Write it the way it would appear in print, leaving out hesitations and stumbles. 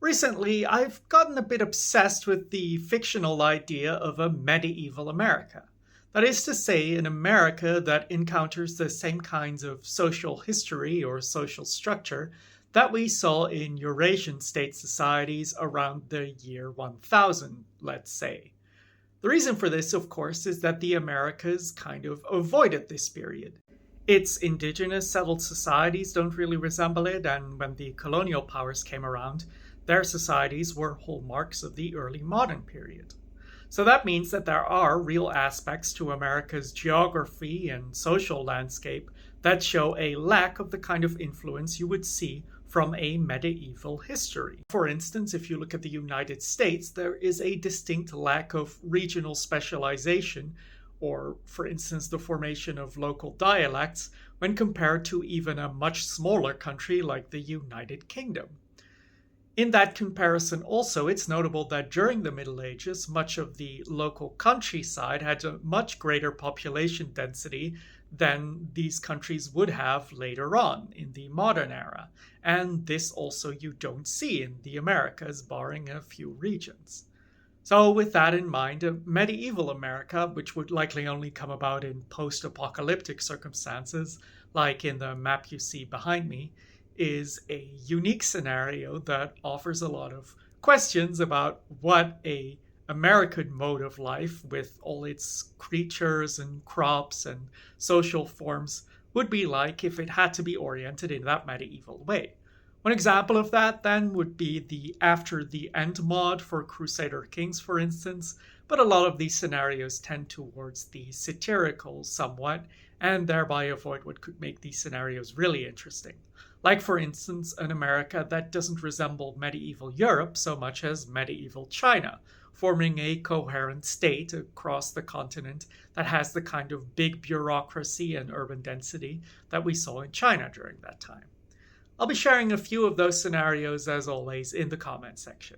Recently, I've gotten a bit obsessed with the fictional idea of a medieval America. That is to say, an America that encounters the same kinds of social history or social structure that we saw in Eurasian state societies around the year 1000, let's say. The reason for this, of course, is that the Americas kind of avoided this period. Its indigenous settled societies don't really resemble it, and when the colonial powers came around, their societies were hallmarks of the early modern period. So that means that there are real aspects to America's geography and social landscape that show a lack of the kind of influence you would see from a medieval history. For instance, if you look at the United States, there is a distinct lack of regional specialization, or, for instance, the formation of local dialects when compared to even a much smaller country like the United Kingdom. In that comparison, also, it's notable that during the Middle Ages, much of the local countryside had a much greater population density than these countries would have later on in the modern era. And this also you don't see in the Americas, barring a few regions. So, with that in mind, a medieval America, which would likely only come about in post apocalyptic circumstances, like in the map you see behind me, is a unique scenario that offers a lot of questions about what a American mode of life with all its creatures and crops and social forms would be like if it had to be oriented in that medieval way. One example of that then would be the After the End mod for Crusader Kings, for instance, but a lot of these scenarios tend towards the satirical somewhat, and thereby avoid what could make these scenarios really interesting. Like, for instance, an America that doesn't resemble medieval Europe so much as medieval China, forming a coherent state across the continent that has the kind of big bureaucracy and urban density that we saw in China during that time. I'll be sharing a few of those scenarios, as always, in the comment section.